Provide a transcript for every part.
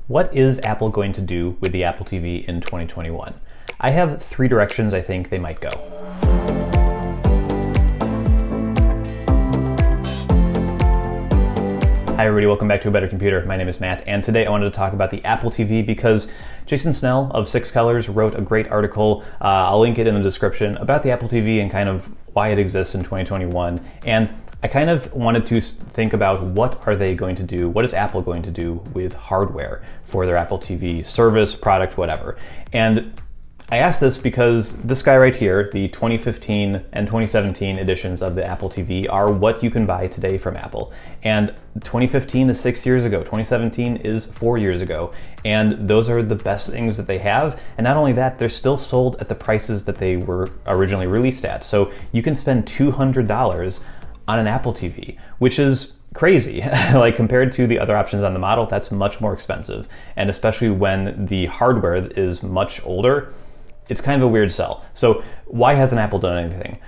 What is Apple going to do with the Apple TV in 2021? I have three directions I think they might go. Hi everybody, welcome back to A Better Computer. My name is Matt, and today I wanted to talk about the Apple TV because Jason Snell of Six Colors wrote a great article, I'll link it in the description, about the Apple TV and kind of why it exists in 2021. And I kind of wanted to think about what are they going to do, what is Apple going to do with hardware for their Apple TV service, product, whatever. And I asked this because this guy right here, the 2015 and 2017 editions of the Apple TV, are what you can buy today from Apple. And 2015 is 6 years ago, 2017 is 4 years ago, and those are the best things that they have. And not only that, they're still sold at the prices that they were originally released at. So you can spend $200 on an Apple TV, which is crazy. Like compared to the other options on the model, that's much more expensive. And especially when the hardware is much older, it's kind of a weird sell. So why hasn't Apple done anything?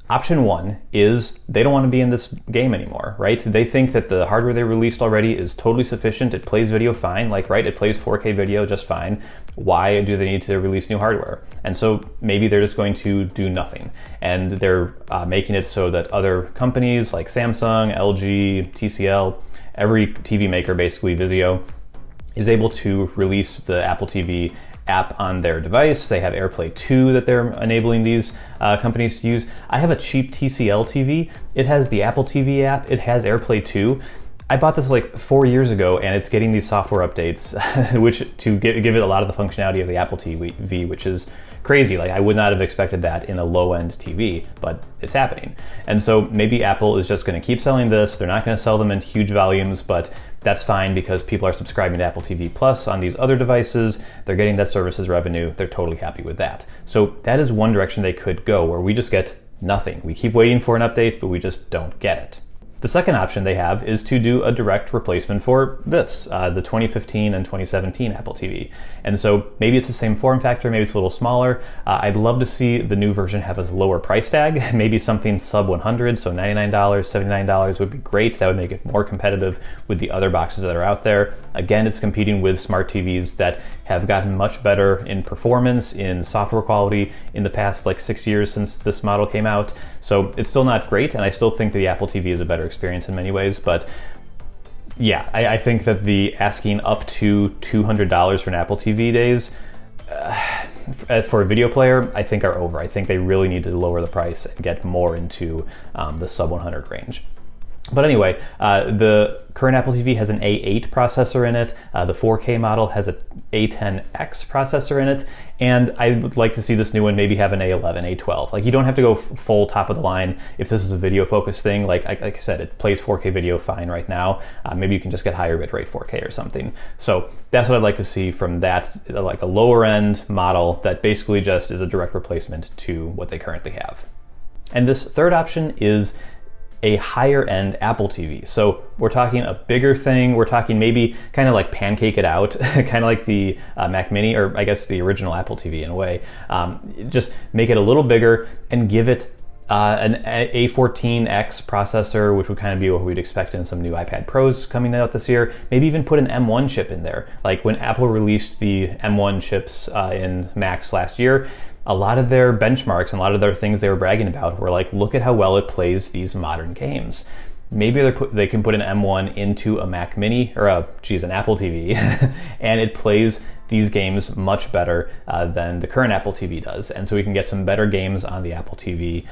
Option one is they don't want to be in this game anymore, right? They think that the hardware they released already is totally sufficient. It plays video fine, right? It plays 4K video just fine. Why do they need to release new hardware? And so maybe they're just going to do nothing. And they're making it so that other companies like Samsung, LG, TCL, every TV maker, basically Vizio, is able to release the Apple TV app on their device. They have AirPlay 2 that they're enabling these companies to use. I have a cheap TCL TV. It has the Apple TV app. It has AirPlay 2. I bought this like 4 years ago, and it's getting these software updates, which to give it a lot of the functionality of the Apple TV, which is crazy. Like I would not have expected that in a low-end TV, but it's happening. And so maybe Apple is just going to keep selling this. They're not going to sell them in huge volumes, but that's fine because people are subscribing to Apple TV Plus on these other devices. They're getting that services revenue. They're totally happy with that. So that is one direction they could go, where we just get nothing. We keep waiting for an update, but we just don't get it. The second option they have is to do a direct replacement for this, the 2015 and 2017 Apple TV. And so maybe it's the same form factor, maybe it's a little smaller. I'd love to see the new version have a lower price tag, maybe something sub 100, so $99, $79 would be great. That would make it more competitive with the other boxes that are out there. Again, it's competing with smart TVs that have gotten much better in performance, in software quality in the past like 6 years since this model came out. So it's still not great, and I still think that the Apple TV is a better experience in many ways, but yeah, I think that the asking up to $200 for an Apple TV days for a video player, I think are over. I think they really need to lower the price and get more into the sub 100 range. But anyway, the current Apple TV has an A8 processor in it. The 4K model has an A10X processor in it. And I would like to see this new one maybe have an A11, A12. Like you don't have to go full top of the line if this is a video focused thing. Like I said, it plays 4K video fine right now. Maybe you can just get higher bitrate 4K or something. So that's what I'd like to see from that, like a lower end model that basically just is a direct replacement to what they currently have. And this third option is a higher end Apple TV. So we're talking a bigger thing. We're talking maybe kind of like pancake it out, kind of like the Mac Mini, or I guess the original Apple TV in a way. Just make it a little bigger and give it an A14X processor, which would kind of be what we'd expect in some new iPad Pros coming out this year. Maybe even put an M1 chip in there. Like when Apple released the M1 chips in Macs last year, a lot of their benchmarks and a lot of their things they were bragging about were like, look at how well it plays these modern games. Maybe they can put an M1 into a Mac Mini, or an Apple TV, and it plays these games much better than the current Apple TV does. And so we can get some better games on the Apple TV,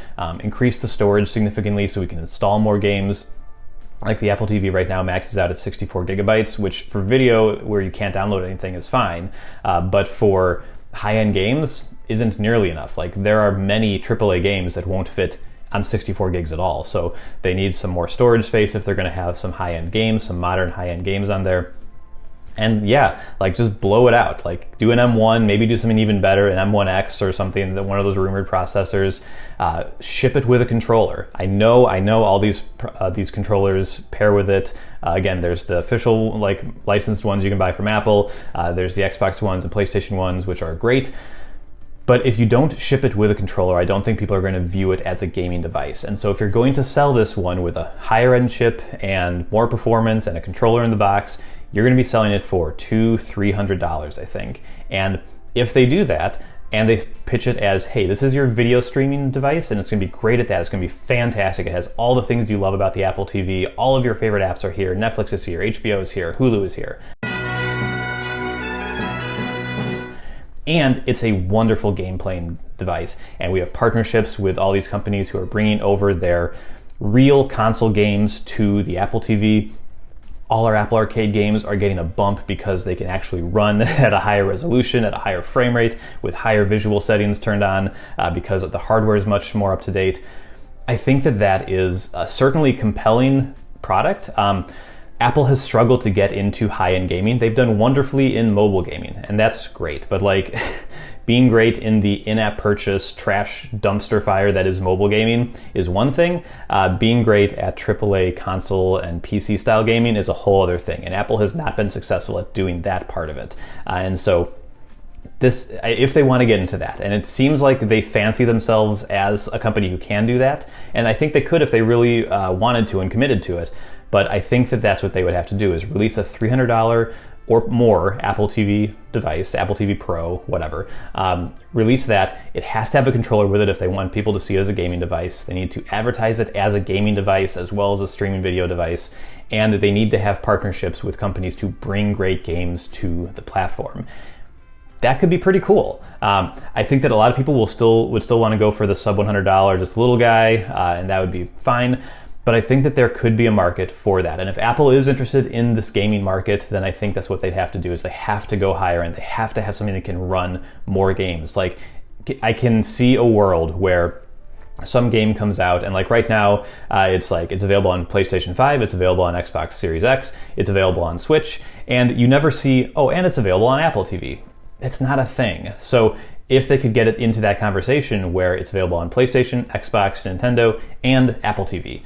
increase the storage significantly so we can install more games. Like the Apple TV right now maxes out at 64 gigabytes, which for video where you can't download anything is fine, but for high-end games isn't nearly enough. Like there are many AAA games that won't fit on 64 gigs at all. So they need some more storage space if they're gonna have some high-end games, some modern high-end games on there. And yeah, like just blow it out. Like do an M1, maybe do something even better, an M1X or something, that one of those rumored processors. Ship it with a controller. I know all these controllers pair with it. Again, there's the official like licensed ones you can buy from Apple. There's the Xbox ones and PlayStation ones, which are great. But if you don't ship it with a controller, I don't think people are going to view it as a gaming device. And so if you're going to sell this one with a higher end chip and more performance and a controller in the box, you're going to be selling it for $200-$300, I think. And if they do that, and they pitch it as, hey, this is your video streaming device, and it's going to be great at that. It's going to be fantastic. It has all the things you love about the Apple TV. All of your favorite apps are here. Netflix is here. HBO is here. Hulu is here. And it's a wonderful game playing device. And we have partnerships with all these companies who are bringing over their real console games to the Apple TV. All our Apple Arcade games are getting a bump because they can actually run at a higher resolution, at a higher frame rate, with higher visual settings turned on because the hardware is much more up to date. I think that that is a certainly compelling product. Apple has struggled to get into high-end gaming. They've done wonderfully in mobile gaming, and that's great. But like being great in the in-app purchase trash dumpster fire that is mobile gaming is one thing. Being great at AAA console and PC style gaming is a whole other thing. And Apple has not been successful at doing that part of it. And so this, if they want to get into that, and it seems like they fancy themselves as a company who can do that, and I think they could if they really wanted to and committed to it. But I think that that's what they would have to do, is release a $300 or more Apple TV device, Apple TV Pro, whatever. Release that. It has to have a controller with it if they want people to see it as a gaming device. They need to advertise it as a gaming device as well as a streaming video device. And they need to have partnerships with companies to bring great games to the platform. That could be pretty cool. I think that a lot of people would still want to go for the sub $100, just little guy, and that would be fine. But I think that there could be a market for that. And if Apple is interested in this gaming market, then I think that's what they'd have to do, is they have to go higher and they have to have something that can run more games. Like, I can see a world where some game comes out, and like right now, it's available on PlayStation 5, it's available on Xbox Series X, it's available on Switch, and you never see, oh, and it's available on Apple TV. It's not a thing. So if they could get it into that conversation where it's available on PlayStation, Xbox, Nintendo, and Apple TV,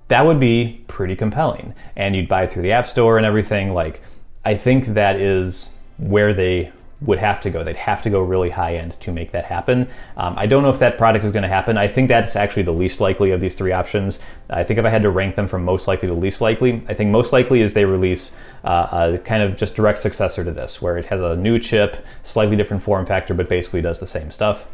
that would be pretty compelling. And you'd buy it through the App Store and everything. Like, I think that is where they would have to go. They'd have to go really high end to make that happen. I don't know if that product is going to happen. I think that's actually the least likely of these three options. I think if I had to rank them from most likely to least likely, I think most likely is they release a kind of just direct successor to this, where it has a new chip, slightly different form factor, but basically does the same stuff.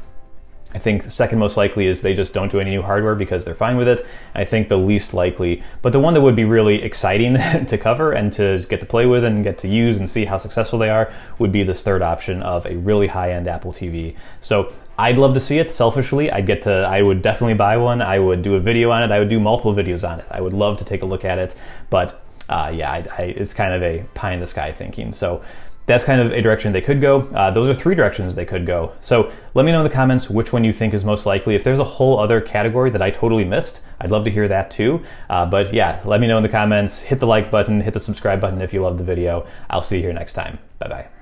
I think the second most likely is they just don't do any new hardware because they're fine with it. I think the least likely, but the one that would be really exciting to cover and to get to play with and get to use and see how successful they are, would be this third option of a really high-end Apple TV. So I'd love to see it. Selfishly, I would definitely buy one. I would do a video on it. I would do multiple videos on it. I would love to take a look at it, but it's kind of a pie in the sky thinking. So that's kind of a direction they could go. Those are three directions they could go. So let me know in the comments which one you think is most likely. If there's a whole other category that I totally missed, I'd love to hear that too. But yeah, let me know in the comments. Hit the like button, hit the subscribe button if you love the video. I'll see you here next time. Bye-bye.